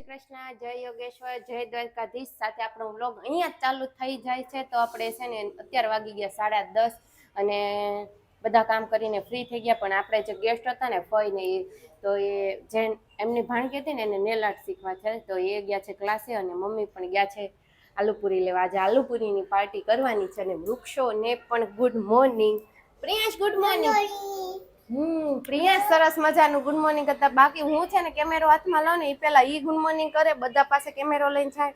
કૃષ્ણ, જય યોગેશ્વર, જય દ્વારકાધીશ. સાથે આપણો વ્લોગ અહીંયા જ ચાલુ થઈ જાય છે. તો આપણે છે ને અત્યારે વાગી ગયા 10:30 અને બધા કામ કરીને ફ્રી થઈ ગયા. પણ આપણે જે ગેસ્ટ હતા ને ફઈ ને તો એ જે એમની ભાણકી હતી ને એને નેલ આર્ટ શીખવા છે. તો એ ગયા છે ક્લાસે અને મમ્મી પણ ગયા છે આલુપુરી લેવા. આજે આલુપુરીની પાર્ટી કરવાની છે. અને વૃક્ષોને પણ good morning. Priyansh good morning. Priya સરસ મજાનું ગુડ મોર્નિંગ કરતા. બાકી હું છે ને કેમેરો હાથમાં લઉં ને એ પેલા ઈ ગુડ મોર્નિંગ કરે, બધા પાસે કેમેરો લઈને જાય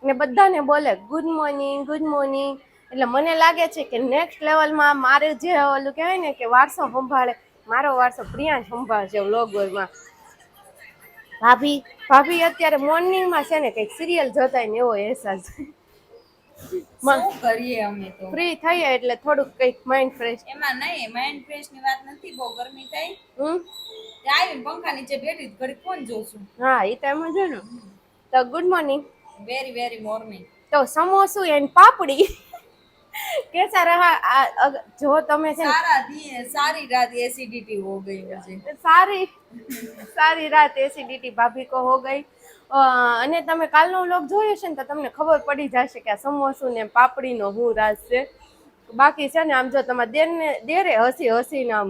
ને બધાને બોલે ગુડ મોર્નિંગ ગુડ મોર્નિંગ. એટલે મને લાગે છે કે નેક્સ્ટ લેવલમાં મારે જે ઓલું કહેવાય ને કે વારસો સંભાળે, મારો વારસો પ્રિયા સંભાળશે વ્લોગરમાં. ભાભી અત્યારે મોર્નિંગમાં છે ને કંઈક સિરિયલ જોતા ને એવો અહેસાસ. કરીએ અમે તો ફ્રી થઈએ એટલે થોડુંક કંઈક માઇન્ડ ફ્રેશ. એમાં નહીં, માઇન્ડ ફ્રેશ ની વાત નથી. બહુ ગરમી થઈ આવીને પંખા નીચે બેઠી ઘડી ફોન જોશું. હા એ તો એમ જ ને. તો good morning. Very very morning. તો સમોસું એન્ડ પાપડી कैसा रहा? जो તમે છે सारी रात एसिडिटी हो गई मुझे. સારી રાત એસિડિટી ભાભી કો હો ગઈ. અને તમે કાલનો વ્લોગ જોયો છે ને તો તમને ખબર પડી જશે કે આ સમોસું ને પાપડીનો શું રાજ છે. બાકી છે ને આમ જો તમારા દેરે હસીને આમ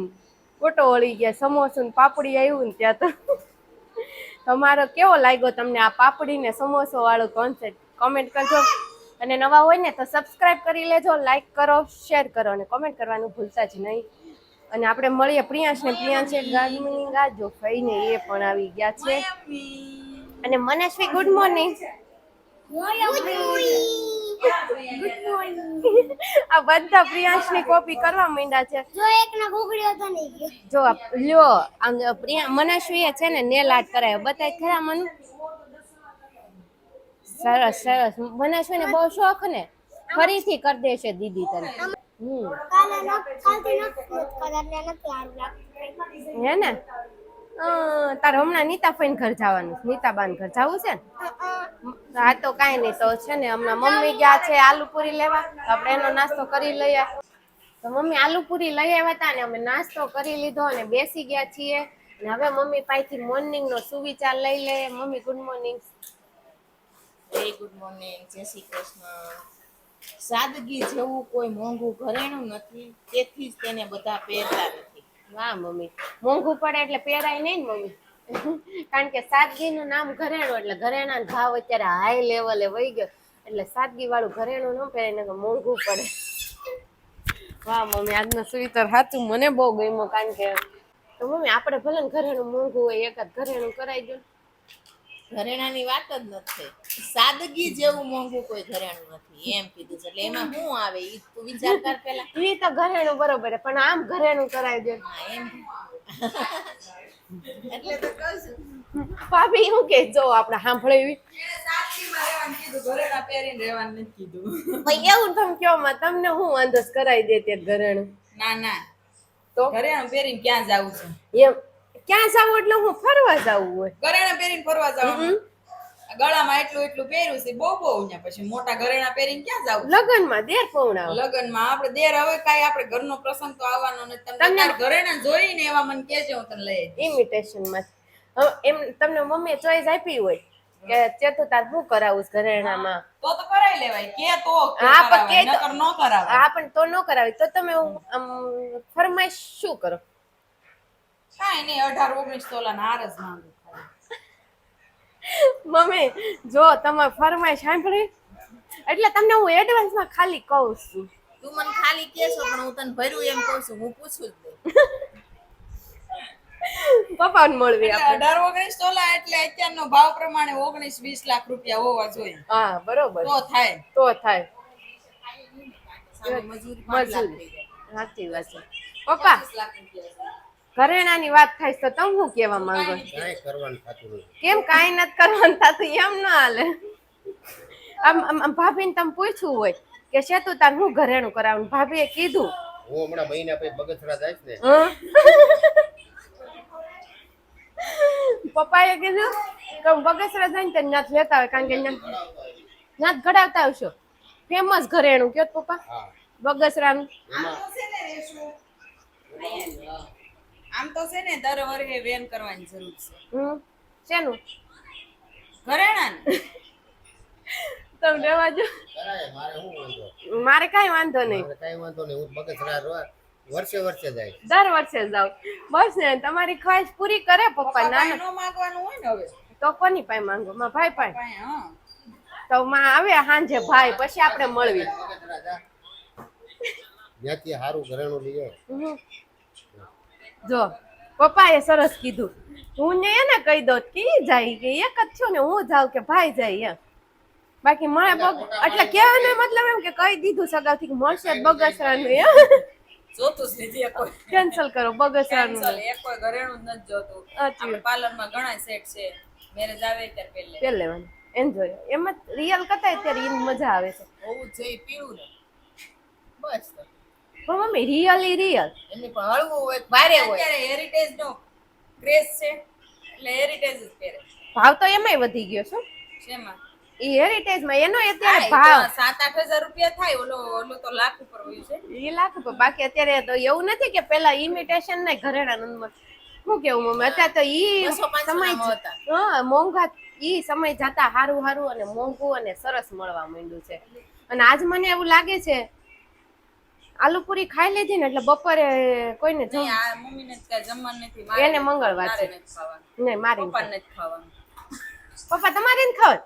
ફોટો વળી ગયા. સમોસું ને પાપડી આવ્યું ને ત્યાં તો તમારો કેવો લાગ્યો તમને આ પાપડી ને સમોસો વાળો કોન્સેપ્ટ? કોમેન્ટ કરજો. અને નવા હોય ને તો સબસ્ક્રાઇબ કરી લેજો, લાઈક કરો, શેર કરો અને કોમેન્ટ કરવાનું ભૂલતા જ નહીં. અને આપણે મળીએ પ્રિયાંશ ગાર્ડનિંગ ગાજો ફઈને એ પણ આવી ગયા છે. અને મનેશ્વી ગુડ મોર્નિંગ. આ બધા પ્રિયાંશની કોપી કરવા માંડ્યા છે. જો લ્યો આમ મનેશ્વી છે ને નેલ આર્ટ કરાયો, બતાય ખરા મને. સરસ મનેશ્વીને બહુ શોખ ને, ફરીથી કરી દેશે દીદી તને. હે ને તારે હમણાં નીતા ફઈને ઘર જવાનું, નીતા બાન ઘર જવું છે ને? હા તો કાંઈ નહીં. તો છે ને હમણાં મમ્મી ગયા છે આલુપુરી લેવા, તો આપણે એનો નાસ્તો કરી લઈએ. તો મમ્મી આલુપુરી લઈ આવ્યા હતા ને અમે નાસ્તો કરી લીધો અને બેસી ગયા છીએ. અને હવે મમ્મી પાસેથી મોર્નિંગનો સુવિચાર લઈ લે. Mummy good morning. Very good morning. જય શ્રી કૃષ્ણ. સાદગી જેવું કોઈ મોંઘું ઘરેણું નથી, તેથી જ તેને બધા પહેરતા નથી. વાહ મમ્મી, મોંઘું પડે એટલે પહેરાય નહીં ને મમ્મી. કારણ કે સાદગીનું નામ ઘરેણું, એટલે ઘરેણાનો ભાવ અત્યારે હાઈ લેવલે વહી ગયો. એટલે સાદગી વાળું ઘરેણું ન પહેરે ને મોંઘું પડે. વાહ મમ્મી, આજનો સુવિચાર સાચું મને બહુ ગમ્યો. કારણ કે તો મમ્મી આપણે ભલે ને ઘરેણું મોંઘું હોય, એકાદ ઘરેણું કરાઈ દો. ઘરેણાની વાત જ નથી. સાદગી જેવું મોંઘું કોઈ ઘરેણું નથી એમ કીધું છે. એટલે એમાં શું આવે ઈ તું વિચાર કર પેલા. ઈ તો ઘરેણું બરોબર, પણ આમ ઘરેણું કરાવી દે. એમ એટલે તો કહું છું ભાભી શું કે જો આપણે સાંભળેવી સાદગીમાં રહેવાનું કીધું, ઘરેણા પહેરીને રહેવાનું નથી કીધું. ભાઈ એવું તમે કયો માં તમને હું અંદસ કરાવી દે તે ઘરેણું? ના તો ઘરેણા પહેરીને ક્યાં જાવું છે? એમ ક્યાં જાવું એટલે હું ફરવા જાવું હોય. ઘરેણા પહેરીને ફરવા જવાનું. ગળામાં એટલું પહેર્યું છે બહુ અહીંયા, પછી મોટા ઘરેણા પહેરીને ક્યાં જાવું? લગનમાં દેર પૌણા લગનમાં આપણે દેર હવે કાઈ આપણે ઘરનો પ્રસંગ તો આવવાનો નથી. તમને ઘરેણા જોઈને એવા મને કહેજો, હું તને લઈ ઇમિટેશન માં. એમ તમને મમ્મીએ ચોઈસ આપી હોય કે ચેતુ તાર શું કરાવું ઘરેણામાં, તો કરાવી લેવાય. કે તો હા પણ કે નકર નો કરાવે. હા પણ તો ન કરાવી તો તમે ફરમાઈશ શું કરો? કાઈ નહીં, 18-19 તોલાના હાર જ માંગુ. મમ્મી જો તમે ફરમાઈશ સાંભળી એટલે તમને હું એડવાન્સમાં ખાલી કહું છું. તું મને ખાલી કહેશો પણ હું તને ભર્યું એમ કહું છું, હું પૂછું જ નહીં. પપ્પાને મળવી આપણે 18-19 તોલા એટલે અત્યારનો ભાવ પ્રમાણે 19-20 લાખ રૂપિયા હોવા જોઈએ. હા બરોબર, તો થાય. મજૂરી સાચી વાત છે. પપ્પા ઘરેણાની વાત થાય તો તમે શું કહેવા માંગો? કેમ કાંઈ નથી કરવાનું થતું? એમ ના હાલે. આમ ભાભીને તમે પૂછ્યું હોય કે શેતુ તાર હું ઘરેણું કરાવું, ભાભીએ કીધું હું હમણાં મહિના પછી બગસરા જાય ને. પપ્પાએ કીધું કે હું બગસરા જાય ને ત્યાં લેતા હોય, કારણ કે ત્યાં ઘડાવતા આવશો. ફેમસ ઘરેણું કયો પપ્પા બગસરાનું. આમ તો છે ને દર વર્ષે વેન કરવાની જરૂર છે. શેનું? ઘરેણા ને તમે રહેવા જો, કરાય મારે શું વાંધો મારે કાંઈ વાંધો નહીં, મારે કઈ વાંધો નહીં હું બગસરા વર્ષે વર્ષે જાય દર વર્ષે જાવ. બસ ને તમારી ખ્વાહિશ પૂરી કરે પપ્પા. નાના નો માંગવાનું હોય ને હવે તો કોની પાસે માંગો? માં ભાઈ પાસે. કાંઈ, હા તો માં આવે સાંજે ભાઈ, પછી આપણે મળવી. બગસરા જા ત્યાંથી સારું ઘરેણું લઈ આવ. હમ. જો પપ્પાએ સરસ કીધું, હું ને એને કહી દઉં કે ઈ જાય, કે એક જ છો ને હું જાઉં કે ભાઈ જાય એમ. બાકી મળે એટલે કહેવાનો મતલબ એમ કે કહી દીધું સગાવથી કે મળશે બગસરાનું એમ. જોતું જ નથી કોઈ કેન્સલ કરો બગસરાનું. ચાલ એક કોઈ ઘરેણું જ નથી જોતું. સાચી વાત. પાર્લરમાં ઘણા સેટ છે, મેરેજ આવે ત્યારે પહેલે પેલે લેવાનું એન્જોય એમ જ રિયલ કરતા ત્યારે ઈ મજા આવે છે. હોવું જ જોઈએ પીળું ને બસ તો. પણ મમ્મી રિયલી રિયલ એમની પણ હળવું હોય ભારે હોય. અત્યારે હેરિટેજ નો ક્રેઝ છે એટલે હેરિટેજ જ પહેરે. ભાવ તો એમાંય વધી ગયો શું? શેમાં? ઈ હેરિટેજ માં એનો અત્યારે હા, ભાવ એ તો 7-8 હજાર રૂપિયા થાય. ઓલો તો લાખ ઉપર હોય છે. એ લાખ રૂપિયા. બાકી અત્યારે તો એવું નથી કે પેલા ઇમિટેશન ને ઘરેણા નંબર શું કેવું મમ્મી, અત્યારે તો ઈ 200-500 સમય ના હતા. હા મોંઘા, ઈ સમય જતા હારું હારું અને મોંઘું અને સરસ મળવા માંડ્યું છે. અને આજ મને એવું લાગે છે આલુ પૂરી ખાઈ લીધી ને એટલે બપોરે કોઈને નહીં, આ મમ્મીને જ કાંઈ જમવાનું નથી. મારે એને મંગળવાર છે. નથી ખાવાનું. નહીં મારી પપ્પાને નથી ખાવાનું. પપ્પા તમારે ને ખાવ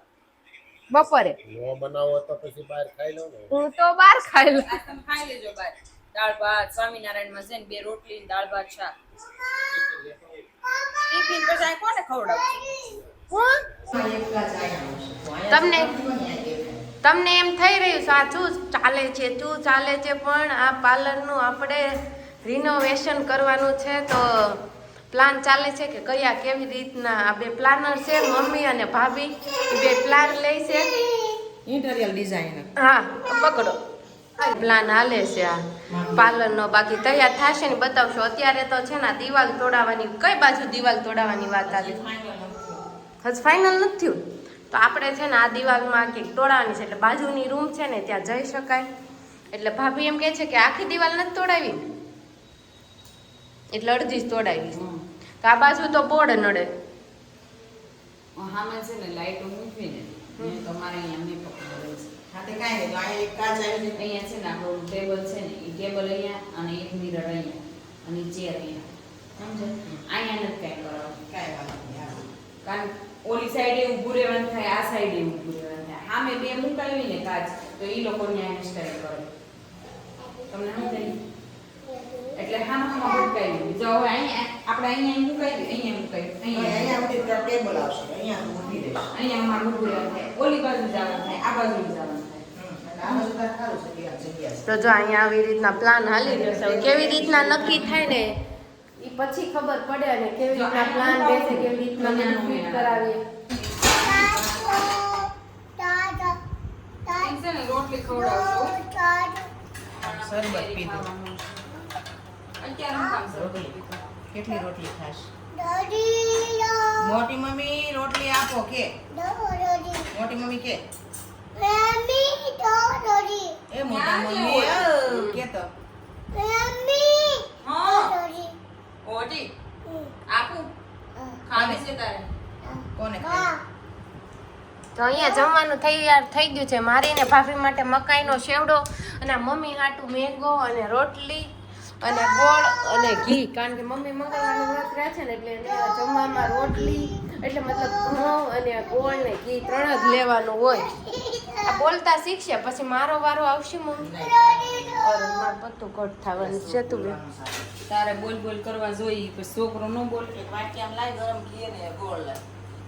બપોરે? નો બનાવો તો પછી બહાર ખાઈ લો ને. હું તો બહાર ખાઈ લઉં. આ તમે ખાઈ લેજો બાર. દાળ ભાત સ્વામિનારાયણમાં છે ને 2 રોટલી ને દાળ ભાત શાક. ટિફિન પછી આ કોને ખવડાવવું? તમને એમ થઈ રહ્યું સાચું ચાલે છે શું ચાલે છે, પણ આ પાર્લરનું આપણે રિનોવેશન કરવાનું છે. તો પ્લાન ચાલે છે કે કયા કેવી રીતના આ બે પ્લાનર છે મમ્મી અને ભાભી, એ બે પ્લાન લે છે. Interior designer. હા પકડો, પ્લાન હાલે છે આ પાર્લરનો. બાકી તૈયાર થશે ને બતાવશો. અત્યારે તો છે ને દિવાલ તોડાવવાની, કઈ બાજુ દિવાલ તોડાવવાની વાત આવી? હજ ફાઇનલ નથી થયું. તો આપણે છે ને આ દિવાલમાં કંઈક તોડાવવાની છે, એટલે બાજુની રૂમ છે ને ત્યાં જઈ શકાય. એટલે ભાભી એમ કહે છે કે આખી દિવાલ નથી તોડાવી, એટલે અડધી જ તોડાવી. તો આ બાજુ તો બોર્ડ નડે. સામે છે ને લાઈટો મૂકવીને તમારે અહીંયા મેકઅપ કરે છે. હાથે કાંઈ નહીં, તો અહીંયા એક કાચ આવી જાય. અહીંયા છે ને આપણું ટેબલ છે ને એ ટેબલ અહીંયા અને એક મિરર અહીંયા અને ચેર અહીંયા. સમજે? અહીંયા નથી કાંઈ કરવાનું. કાંઈ વાંધો નહીં, હા. કારણ ઓલી સાઈડે ઊભું રહેવાનું થાય, આ સાઈડે ઊભું રહેવાનું થાય. સામે બે મુકાવી ને કાચ તો એ લોકો ન્યાય સ્ટાઈલ કરે. તમને સમજાય? એટલે હામાં મુકાવી. જો હવે અહીંયા આપણે અહીંયા મુકાવી, અહીંયા મુકાવી, તો અહીંયા સુધી તો ટેબલ આવશે, અહીંયા ઊભી રહેશે. અહીંયા અમારું ઊભું રહેવાનું થાય. ઓલી બાજુ જવાનું થાય, આ બાજુ જવાનું થાય. એટલે આ બાજુ તાર સારું છે, ત્યાં જગ્યા છે. તો જો અહીંયા આવી રીતના પ્લાન હાલી રહ્યો છે. કેવી રીતના નક્કી થાય ને એ પછી ખબર પડે, અને કેવી રીતના પ્લાન બેસે, કેવી રીતના બધું ફિટ કરાવીએ. ઠીક છે ને, રોટલી ખવડાવશું. શરબત પીધું. અત્યારે હું કામ છે? રોટલી. કેટલી રોટલી ખાશ? મોટી મમ્મી રોટલી આપો કે? મોટી મમ્મી કે? એ મોટા મમ્મી કે તો હા ઓજી આપું ખાવી છે તારે? કોને ખાય? તો અહીંયા જમવાનું તૈયાર થઈ ગયું છે. મારી ને ભાભી માટે મકાઈનો શેવડો, અને આ મમ્મી હાટું મેંગો અને રોટલી અને ગોળ અને ઘી. કારણ કે મમ્મી મંગળવારનું વ્રત રહે છે ને, એટલે એને જમવામાં રોટલી એટલે મતલબ ઘઉં અને ગોળ ને ઘી 3 જ લેવાનું હોય. આ બોલતા શીખશે પછી મારો વારો આવશે મમ્મી. મારું પત્તું ઘટ થવાનું છે. તું બે તારે બોલ બોલ કરવા જોઈએ, પછી છોકરો ન બોલ. એક વાટકી લાય ગરમ ઘી ને ગોળ લાય.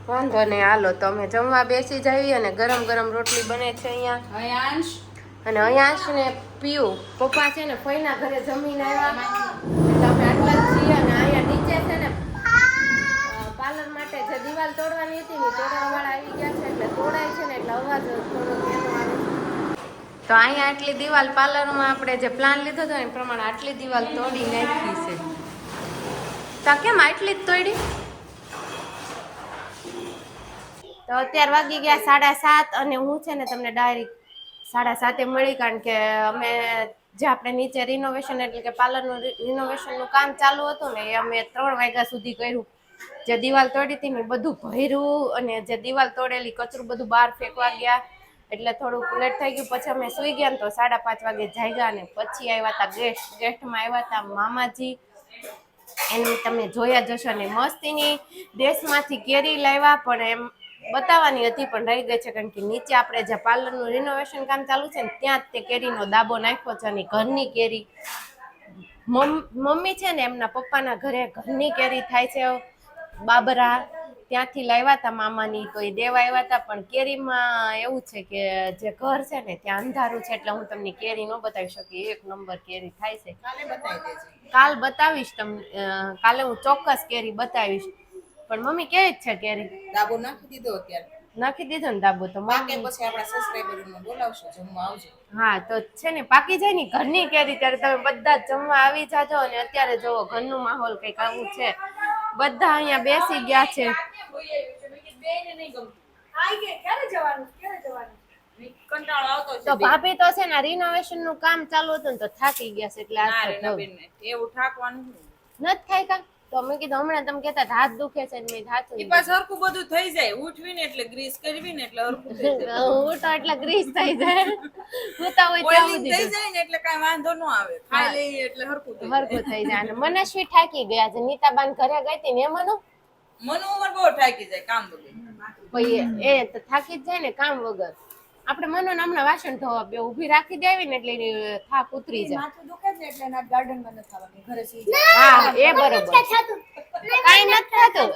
વાંધો નહીં, હાલો તો અમે જમવા બેસી જઈએ. અને ગરમ ગરમ રોટલી બને છે અહીંયા. હવે અંશ અને અહીંયા છે ને પીયું પપ્પા છે ને ફઈના ઘરે જમીને આવ્યા, એટલે અમે આટલા જ છીએ. અને અહીંયા નીચે છે ને પાર્લર માટે જે દિવાલ તોડવાની હતી ને તોડવાવાળા આવી ગયા છે, એટલે તોડાય છે ને એટલે અવાજ થોડો એનો આવે છે. તો અહીંયા આટલી દિવાલ પાર્લરમાં આપણે જે પ્લાન લીધો હતો એ પ્રમાણે આટલી દિવાલ તોડી નાખી છે. તો કેમ આટલી જ તોડી? તો અત્યાર વાગી ગયા 7:30, અને હું છે ને તમને ડાયરેક્ટ 7:30 મળી. કારણ કે અમે જે આપણે નીચે રિનોવેશન એટલે કે પાર્લરનું રિનોવેશનનું કામ ચાલુ હતું ને એ અમે 3 વાગ્યા સુધી કર્યું. જે દિવાલ તોડી હતી ને બધું ભર્યું અને જે દિવાલ તોડેલી કચરું બધું બહાર ફેંકવા ગયા એટલે થોડુંક લેટ થઈ ગયું. પછી અમે સુઈ ગયા ને તો 5:30 વાગે જાગ્યા ને પછી આવ્યા હતા ગેસ્ટમાં આવ્યા હતા મામાજી. એનું તમે જોયા જશો ને મસ્તીની દેશમાંથી કેરી લાવ્યા પણ એમ બતાવવાની હતી પણ રહી ગઈ છે કારણ કે નીચે આપણે જે પાર્લરનું રિનોવેશન કામ ચાલુ છે ને ત્યાં જ તે કેરીનો દાબો નાખ્યો છે અને ઘરની કેરી મમ્મી છે ને એમના પપ્પાના ઘરે ઘરની કેરી થાય છે બાબરા ત્યાંથી લાવ્યા હતા મામાની તો એ દેવા આવ્યા હતા પણ કેરીમાં એવું છે કે જે ઘર છે ને ત્યાં અંધારું છે એટલે હું તમને કેરી ન બતાવી શકી. 1 નંબર કેરી થાય છે. કાલે બતાવી દેજે. કાલ બતાવીશ તમને કાલે હું ચોક્કસ કેરી બતાવીશ પણ મમ્મી કેવી જ છે કેરી દાબો નાખી દીધો અત્યારે. નાખી દીધો ને દાબો તો પાકે મમ્મી પછી આપણા સબસ્ક્રાઇબરોને બોલાવશો જમવા આવજો. હા તો છે ને પાકી જાય ને ઘરની કેરી ત્યારે તમે બધા જ જમવા આવી જાજો અને અત્યારે જોવો ઘરનું માહોલ કંઈક આવું છે. બધા અહીંયા બેસી ગયા છે. કંટાળો આવતો છે તો ભાભી તો છે ને રિનોવેશન નું કામ ચાલુ હતું ને તો થાકી ગયા છે એટલે ના આ રે નબીન એવું ઠાકવાનું નથી થાય કા તો મેં કીધું હમણાં તમે કહેતા હાથ દુખે છે ને મેં હાથ ઈ પાછું હરખું બધું થઈ જાય ઉઠવીને એટલે ગ્રીસ કરવીને એટલે હરખું થઈ જાય હું તો એટલે ગ્રીસ થઈ જાય હોતા હોય ત્યાં ઓઇલિંગ સુધી થઈ જાય ને એટલે કાઈ વાંધો ન આવે ખાઈ લઈએ એટલે હરખું થઈ જાય હરકું થઈ જાય અને મનસ્વી થાકી ગયા છે નીતાબાન ઘરે ગઈ હતી ને એમાંનો મનુ ઉમર બહુ થાકી જાય કામ વગર ભાઈ એ તો થાકી જ જાય ને કામ વગર આપણે મનો હમણાં વાસણ ધોવા બે ઊભી રાખી દેવી ને એટલે એની થાક ઉતરી જાય. માથું દુખે છે એટલે એના ગાર્ડનમાં નથી આવવાની ઘરે સુઈ હા એ બરોબર કાઈ નથી થતું.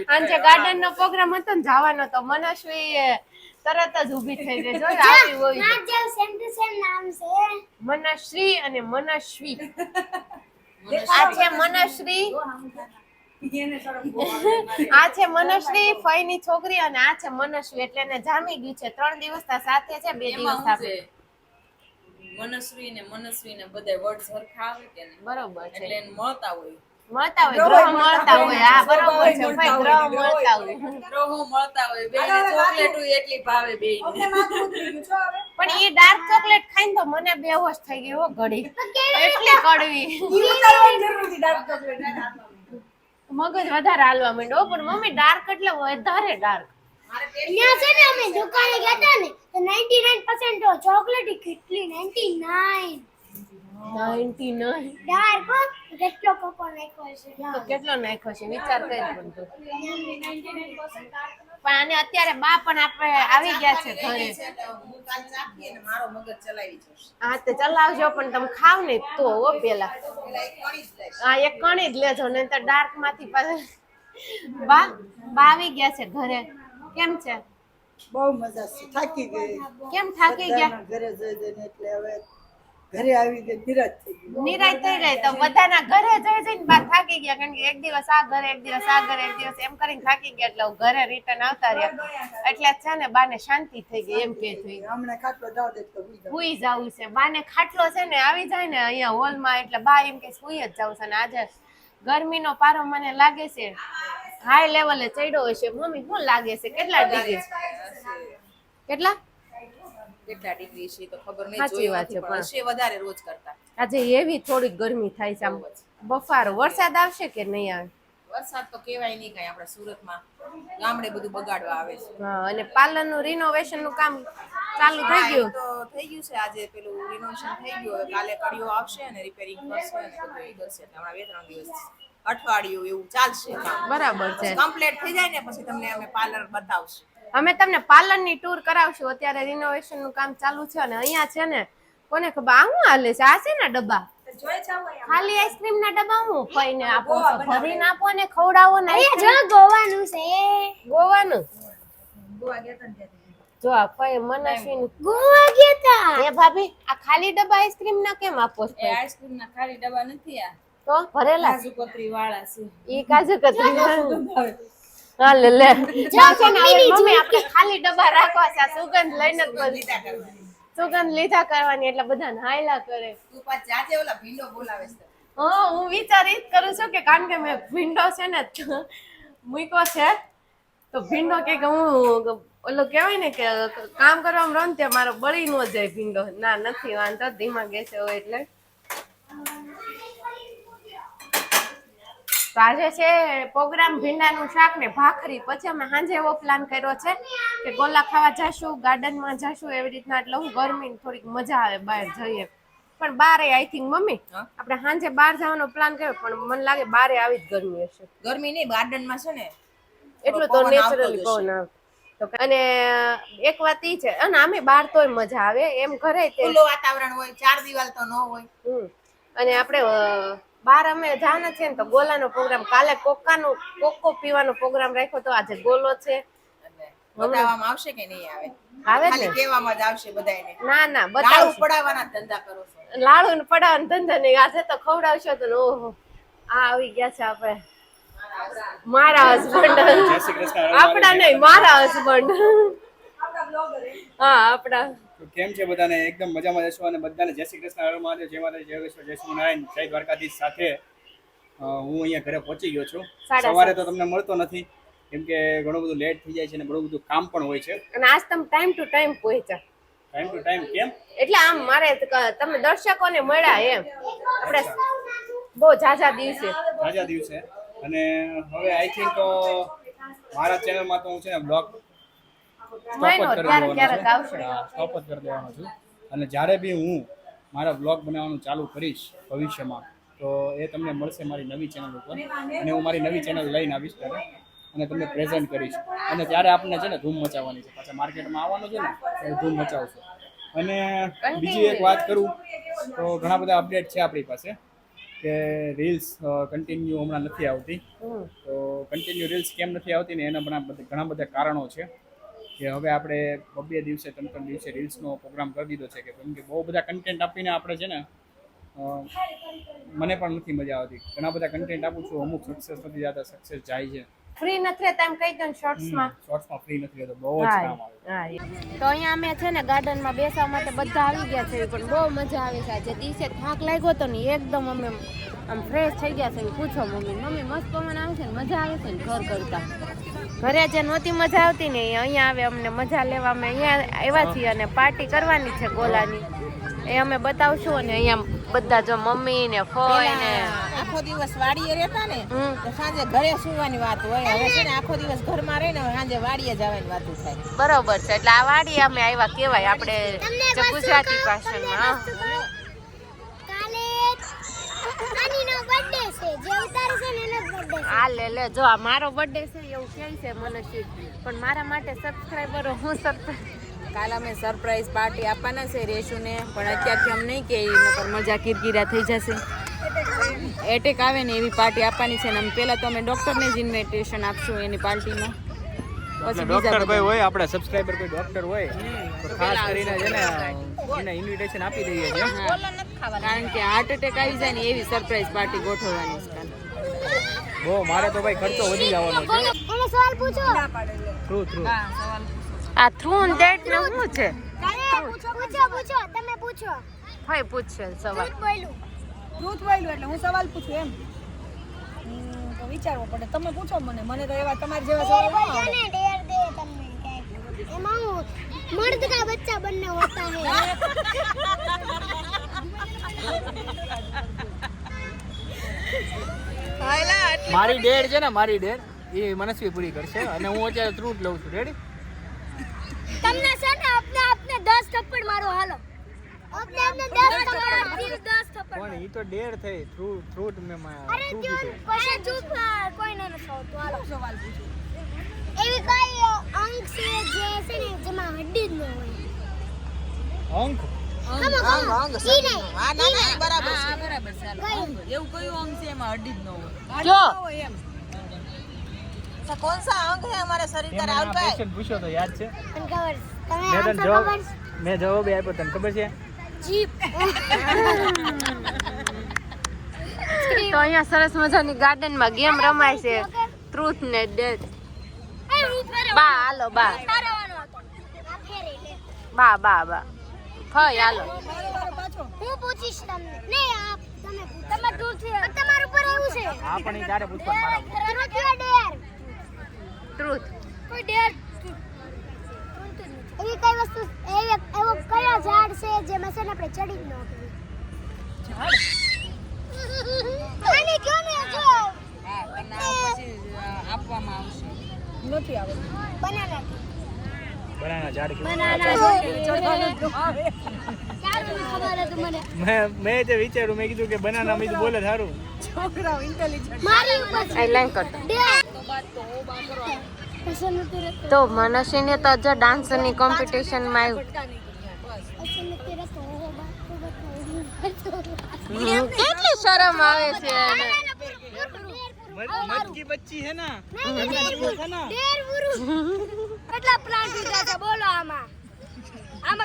આજે ગાર્ડન નો પ્રોગ્રામ હતો ને જવાનો તો મનસ્વી તરત જ ઊભી થઈ ગઈ જો આવી હોય સેમ ટુ સેમ નામ છે મનશ્રી અને મનસ્વી આ છે મનશ્રી આ છે મનશ્રી ફઈની છોકરી અને આ છે મનસ્વી એટલે એને જામી ગયું છે 3 દિવસના સાથે છે 2 દિવસ સાથે મનસ્વી ને બધાય વર્ડ્સ હરખા આવે કે ને બરોબર છે એટલે એને મળતા હોય ગ્રહ મળતા હોય હા બરોબર છે ભાઈ ગ્રહ મળતા હોય ગ્રહો મળતા હોય બેને ચોકલેટ એટલી ભાવે બેયને પણ એ ડાર્ક ચોકલેટ ખાઈને તો મને બેહોશ થઈ ગઈ હો ઘડી એટલી કડવી મગજ વધારે હાલવા માંડ્યો પણ મમ્મી ડાર્ક એટલે વધારે ડાર્ક ત્યાં છે ને અમે દુકાને ગયા હતા ને તો 99% તો ચોકલેટ કેટલી 99 99 ડાર્ક કેટલો કોકો નાખ્યો છે તો કેટલો નાખ્યો છે વિચાર કરી પણ તું 99% ડાર્ક પણ આને અત્યારે બા પણ આપણે આવી ગયા છે ઘરે હું કાલ ચાખીએ ને મારો મગજ ચલાવી જશે. હા તે ચલાવજો પણ તમે ખાવ ને તો હો પેલા પેલા એક કણી જ લઈશ. હા એક કણી જ લેજો નહીં તો ડાર્ક માંથી પાછા બા આવી ગયા છે ઘરે કેમ છે બહુ મજા છે થાકી ગઈ કેમ થાકી ગયા બધાના ઘરે જઈ જઈને એટલે હવે ઘરે આવી ગઈ નિરાશ થઈ ગઈ નિરાશ થઈ ગઈ તો બધાના ઘરે જઈ જઈને બા થાકી ગયા કારણ કે એક દિવસ આ ઘરે એક દિવસ આ ઘરે એક દિવસ એમ કરીને થાકી ગયા એટલે ઘરે રિટર્ન આવતા રહ્યા એટલે છે ને બાને શાંતિ થઈ ગઈ એમ કે થઈ હમણાં ખાટલો જાવ દે તો હુઈ જાવ. સુઈ જવું છે બાને ખાટલો છે ને આવી જાય ને અહીંયા હોલમાં એટલે બા એમ કે સુઈ જ જવું છે ને આજે ગરમીનો પારો મને લાગે છે હાઈ લેવલે ચડ્યો હશે મમ્મી શું લાગે છે કેટલા ડિગ્રી કેટલા ડિગ્રી છે તો ખબર નહીં સાચી વાત છે, પણ હશે વધારે રોજ કરતા આજે એવી થોડીક ગરમી થાય છે આમ બફારો વરસાદ આવશે કે નહીં આવે વરસાદ તો કેવાય નહીં કાંઈ આપણા સુરતમાં ગામડે બધું બગાડવા આવે છે હા અને પાર્લરનું રિનોવેશન નું કામ ચાલુ થઈ હા, એ ગયું તો થઈ ગયું છે આજે પેલું રિનોવેશન થઈ ગયું હવે કાલે કડીઓ આવશે અને રિપેરિંગ કરશે અને બધું એ કરશે એટલે હમણાં 2-3 દિવસ અઠવાડિયું એવું ચાલશે કામ બરાબર છે કમ્પ્લીટ થઈ જાય ને પછી તમને અમે પાર્લર બતાવશું અમે તમને પાર્લરની ટૂર કરાવશું અત્યારે રિનોવેશન નું કામ ચાલુ છે અને અહીંયા છે ને કોને ખબર આ શું હાલે છે આ છે ને ડબ્બા ખાલી આઈસ્ક્રીમ ના ડબ્બા હું ફઈને આપો છો ભરીને આપો ને ખવડાવો ને જો ગોવાનું છે ગોવાનું જો આ ફઈ મનસ્વી ગોવા ગયા તા એ ભાભી આ ખાલી ડબ્બા આઈસ્ક્રીમ ના કેમ આપો છો એ આઈસ્ક્રીમ ના ખાલી ડબ્બા નથી આ તો ભરેલા કાજુ કતરી વાળા છે ઈ કાજુ કતરી હા લે લે જાવ છે ને હવે મમ્મી આપણે ખાલી ડબ્બા રાખવા છે આ સુગંધ લઈને જ બધી સુગંધ લીધા કરવાની એટલે બધાને હાયલા કરે તું પાછ જાજે ઓલા ભીંડો બોલાવે છે. હા હું વિચારી જ કરું છું કે કારણ કે મેં ભીંડો છે ને મૂક્યો છે તો ભીંડો કે હું ઓલો કહેવાય ને કે કામ કરવામાં રહું ને મારો બળી ન જાય ભીંડો ના નથી વાંધો ધીમા ગેસે હોય એટલે તો આજે છે પ્રોગ્રામ ભીંડાનું શાક ને ભાખરી. પછી અમે સાંજે એવો પ્લાન કર્યો છે કે ગોલા ખાવા જાશું, ગાર્ડનમાં જાશું એવી રીતના. એટલે હું ગરમી થોડીક મજા આવે બહાર જઈએ. પણ બારે આઈ થિંક મમ્મી આપણે સાંજે બહાર જવાનો પ્લાન કર્યો, પણ મને લાગે બારે આવી જ ગરમી હશે. ગરમી નહીં, ગાર્ડનમાં છે ને એટલું તો નેચરલી પવન આવે. તો અને એક વાત ઈ છે, અને આમે બહાર તોય મજા આવે એમ ઘરે તે ખુલ્લું વાતાવરણ હોય, ચાર દિવાલ તો ન હોય. અને આપણે બહાર અમે જાના છે ને તો ગોલાનો પ્રોગ્રામ, કાલે કોકો પીવાનો પ્રોગ્રામ રાખ્યો તો આજે ગોલો છે. એટલે બતાવવામાં આવશે કે નહીં આવે? આવે ખાલી ને કહેવામાં જ આવશે બધાયને. ના લાડુ બતાવ પડાવવાના ધંધા કરો છો. લાડુ ને પડાવવાનો ધંધા નહીં, આજે તો ખવડાવશો તો ઓહો આ આવી ગયા છે આપણે મારા હસબન્ડ. આપડા નહીં, મારા હસબન્ડ. હા આપડા. તો કેમ છે બધાને? એકદમ મજામાં જશો અને બધાને જય શ્રી કૃષ્ણ, હર મહાદેવ, જય માતા, જય વિશ્વ, જય સ્વામિનારાયણ, જય દ્વારકાધીશ સાથે હું અહીંયા ઘરે પહોંચી ગયો છું. સવારે તો તમને મળતો નથી કેમ કે ઘણું બધું લેટ થઈ જાય છે અને ઘણું બધું કામ પણ હોય છે. અને આજ તમે ટાઈમ ટુ ટાઈમ પહોંચ્યા. ટાઈમ ટુ ટાઈમ કેમ? એટલે આમ મારે તમે દર્શકોને મળ્યા એમ આપણે બહુ ઝાઝા દિવસે. તાજા દિવસે. અને હવે આઈ થિંક મારા ચેનલમાં તો હું છે ને બ્લોગ મહિનો ક્યારેક આવશે. સ્ટોપ જ કરી દેવાનો છું. અને જ્યારે બી હું મારા બ્લોગ બનાવવાનું ચાલુ કરીશ ભવિષ્યમાં તો એ તમને મળશે મારી નવી ચેનલ ઉપર. અને હું મારી નવી ચેનલ લઈને આવીશ ત્યારે અને તમને પ્રેઝન્ટ કરીશ. અને ત્યારે આપણને છે ને ધૂમ મચાવવાની છે. પાછા માર્કેટમાં આવવાનું છે ને ત્યારે ધૂમ મચાવશું. અને બીજી એક વાત કરું તો ઘણા બધા અપડેટ છે આપણી પાસે કે રીલ્સ કન્ટિન્યુ હમણાં નથી આવતી. તો કન્ટિન્યુ રીલ્સ કેમ નથી આવતી ને એના ઘણા બધા કારણો છે કે હવે આપણે 2 દિવસે 3 દિવસે રીલ્સનો પ્રોગ્રામ કરી દીધો છે કે કેમ કે બહુ બધા કન્ટેન્ટ આપીને આપણે છે ને મને પણ નથી મજા આવતી. ઘણા બધા કન્ટેન્ટ આપું છું, અમુક સક્સેસ નથી જતા, સક્સેસ જાય છે. ફ્રી નથી રહેતા એમ કહી દો ને શોર્ટ્સમાં. શોર્ટ્સમાં ફ્રી નથી રહેતો, બહુ જ કામ આવે. તો અહીંયા અમે છે ને ગાર્ડનમાં બેસવા માટે બધા આવી ગયા છે, પણ બહુ મજા આવે છે. આજે દિવસે થાક લાગ્યો હતો ને એકદમ અમે આમ ફ્રેશ થઈ ગયા છે. પૂછો મમ્મી મસ્ત પવન આવે છે ને મજા આવે છે ને ઘર કરતા. ઘરે જે નહોતી મજા આવતી ને અહીંયા આવે અમને મજા લેવા. અમે અહીંયા આવ્યા છીએ અને પાર્ટી કરવાની છે ગોલાની, એ અમે બતાવશું. અને અહીંયા બધા જો મમ્મી ને ફોઈ ને આખો દિવસ વાડીએ રહેતા ને તો સાંજે ઘરે સુવાની વાત હોય. હવે છે ને આખો દિવસ ઘરમાં રહીને સાંજે વાડીએ જવાની વાત થાય. બરોબર છે. એટલે આ વાડી અમે આવ્યા કેવાય આપણે જે ગુજરાતી ભાષામાં. કાલે આનીનો બર્થડે છે, જે ઉતારે છે ને એનો બર્થડે છે. આ લે જો આ મારો બર્થડે છે એવું કહે છે મનસ્વી, પણ મારા માટે સબસ્ક્રાઇબરો હું સરપ્રાઈઝ કાલે અમે સરપ્રાઈઝ પાર્ટી આપવાના છે રેશુને, પણ અત્યારથી અમ નહીં કે નકર મજા કિરકિરા થઈ જશે. એટેક આવે ને એવી પાર્ટી આપવાની છે ને અમે પહેલાં તો અમે ડૉક્ટરને જ ઇન્વિટેશન આપશું એની પાર્ટીમાં. પછી ડોક્ટર કોઈ હોય, આપણા સબસ્ક્રાઇબર કોઈ ડોક્ટર હોય તો ખાસ કરીને છે ને એને ઇન્વિટેશન આપી દઈએ છીએ. કારણ કે હાર્ટ એટેક આવી જાય ને એવી સરપ્રાઈઝ પાર્ટી ગોઠવવાની છે કાલે. બહુ મારે તો ભાઈ ખર્ચો વધી જવાનો છે. એને સવાલ પૂછો. થ્રુ આ થ્રુ ડેટ ને શું છે? પૂછો તમે પૂછો. ભાઈ પૂછશે સવાલ. ટ્રુથ બોલ્યું એટલે હું સવાલ પૂછું એમ તો વિચારવો પડે. તમે પૂછો મને તો એવા તમારી જેવા સવાલ ન આવડે. ને ડેર દે તમને કઈક. એમાં હું મર્દ કા બચ્ચા बनना होता है. મારી ડેડ છે ને, મારી ડેડ એ મનસ્વી પૂરી કરશે અને હું અત્યારે ટ્રુથ લઉં છું. રેડી? તમને છે ને આપને 10 થપ્પડ મારો હાલો. આપને 10 થપ્પડ. પણ એ તો ડેડ થઈ. ટ્રુથ મે અરે ક્यों કોઈ ચૂપ કોઈ ન નસાવતો. હાલો સવાલ પૂછો. એવી કઈ અંક છે જે છે ને જેમાં હડ્ડી જ ન હોય? અંક બરાબર છે. એવું કયું અંગ છે એમાં હડ્ડી જ ન હોય? જો तो कौन सा अंग है हमारे शरीर का राहुल भाई? ક્વેશ્ચન પૂછ્યો તો યાદ છે? મને ખબર તમે મેં તને આન્સર જવાબ ખબર મેં જવાબ આપ્યો, તને ખબર છે? જીપ. તો અહીંયા સરસ મજાની ગાર્ડનમાં ગેમ રમાય છે, ટ્રુથ ને ડેટ. બા હાલો બા તારવાનો હતો. આ ફેરી લે. બા ફઈ હાલો. હું પૂછીશ તમને. નહીં આપ તમે પૂછો. તમારું ટૂર છે. તમારું ઉપર આવ્યું છે. હા પણ એ તારે પૂછવાનું મારા. ટ્રુથ યા ડેર? ટ્રુથ. કોઈ ડેર એવી કઈ વસ્તુ એવો કયો ઝાડ છે જેમાં છે ને આપણે ચડી જ ન શકીએ? ઝાડ આને કયો ને જો આપવામાં આવશે. નથી આવડતું. બનાના બનાના ઝાડ કેવું બનાના ચડવાનું તો આવે. સારું ખબર હતું મને મેં જે વિચાર્યું મેં કીધું કે બનાના મેં બોલે સારું છોકરાઓ ઇન્ટેલિજન્ટ. મારી ઉપર આ લાઈન કરતો પસંદ નથી રહેતો તો મનસીને તો જો ડાન્સરની કોમ્પિટિશનમાં આવ્યું. પસંદ નથી રહેતો કેટલી શરમ આવે છે એને. મટકી બચ્ચી હે ના કેટલા પ્લાન્ટ ઉગ્યા છે બોલો આમાં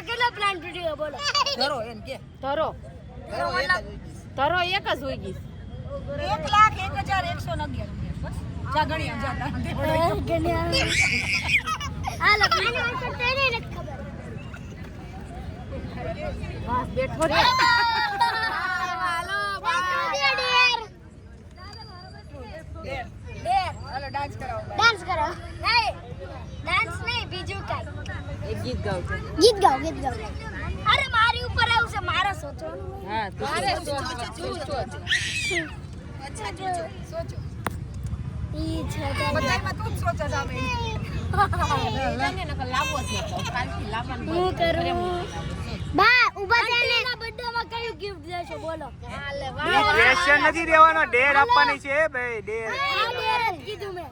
કેટલા પ્લાન્ટ ઉગ્યા બોલો ધરો એમ કે ધરો ધરો એક જ હોય ગઈ. 1,01,111 બસ જા ગણ્યા જા હાલો આનો આન્સર તો એને નથી ખબર બસ બેઠો રે. હાલો હાલો ડાન્સ કરાવો ડાન્સ કરો નહીં ડાન્સ નહીં બીજું કાઈ એક ગીત ગાવ છે. ગીત ગાઓ અરે મારી ઉપર આવું છે મારા સોચવાનું હા તું સોચો ઈ છે બધાયમાં તું જ સોચે સામે હું કરું બા ઉભા થઈને બર્થડેમાં કયું ગિફ્ટ દેશો બોલો ક્વેશ્ચન નથી દેવાનો ડેર આપવાની છે ભાઈ ડેર આ ડેર જ કીધું મેં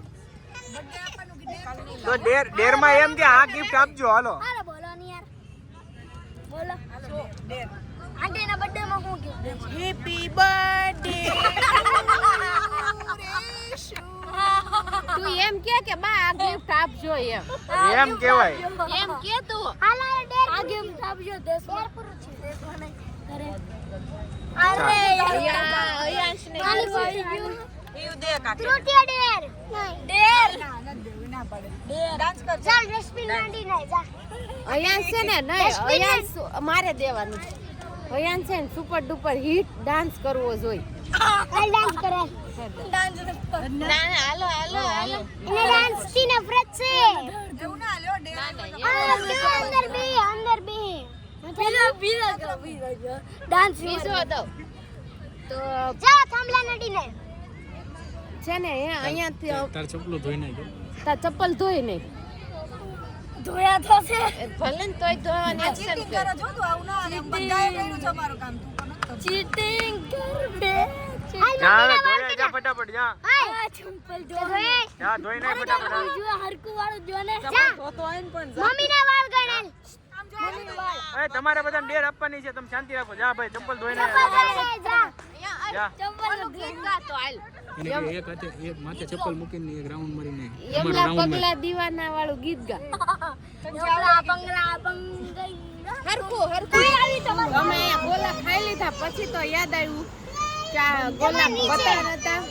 તો ડેર માં એમ કે આ ગિફ્ટ આપજો હાલો હાલો બોલો ને યાર બોલો આંટીના બર્થડેમાં હું ગિફ્ટ દેશો હેપી બર્થડે તું એમ કે બા આ ગિફ્ટ આપજો એમ એમ કહેવાય એમ કે તું. હાલો ડેર આ ગિફ્ટ આપજો દેશ ડેર પૂરું છે દેશમાં નહીં કરે અરે અયાંશને ખાલી પડી ગયું એવું દે કાકી ત્રુટિયા ડેર ડેર ના પડે ડાન્સ કર ચાલ ડસ્ટબિન માંડી નહીં જા અયાંશ છે ને નહીં અયાંશ મારે દેવાનું છે. અયાંશ છે ને સુપર ડુપર હિટ ડાન્સ કરવો જોઈએ. હાલ ડાન્સ કરે ના ના હાલો હાલો હાલો. એને ડાન્સ થી નફરત છે એવું ના લ્યો ડેર અંદર બે ડાન્સ બીજો દો તો જાઓ થાંભલા નડીને છે ને અહીંયાથી તાર ચપલું ધોઈ નાખજો તાર ચપ્પલ ધોઈ નહીં. ધોયા તો છે ભલે ને તોય ધોવાની એક્શન ચીટિંગ કર. કરો છો તું આવું ના અને બધાએ કર્યું છે મારું કામ તું પણ નથી ચીટિંગ કર બે જા હવે ધોઈ જા ફટાફટ જા આ ચંપલ ધોવે જા ધોઈ નાખ ફટાફટ જો હરકુ વાળું જો ને જા તો આઈને પણ મમ્મીના વાળ ગણેલ એ તમારે બધાને ડેર આપવાની છે તમે શાંતિ રાખો જા ભાઈ ચપ્પલ ધોઈ નાખ જા જા ચંપલ ગીત ગાતો હાલ. એને કે એક હાથે એક માથે ચપ્પલ મૂકીને એક રાઉન્ડ મારીને યમલા પગલા દીવાના વાળું ગીત ગા. જવડા બંગલા બંગઈ હરખું હરખું આવી તમારે અમે અહીંયા ગોલા ખાઈ લીધા પછી તો યાદ આવ્યું કે આ ગોલા બતાર હતા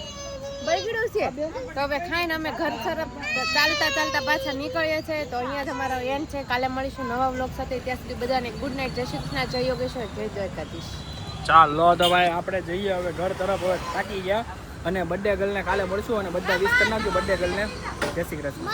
બગડ્યું છે તો હવે ખાઈને અમે ઘર તરફ ચાલતા ચાલતા પાછા નીકળીએ છીએ. તો અહીંયા જ અમારો એન્ડ છે. કાલે મળીશું નવા વ્લોગ સાથે. ત્યાં સુધી બધાને ગુડ નાઇટ, જય શ્રી કૃષ્ણ, જય યોગેશ્વર, જય દ્વારકાધીશ. ચાલો તો ભાઈ આપણે જઈએ હવે ઘર તરફ. હવે થાકી ગયા અને બર્થડે ગર્લને કાલે મળશું અને બધા વિશ કરી નાખજો બર્થડે ગર્લને. જય શ્રી કૃષ્ણ.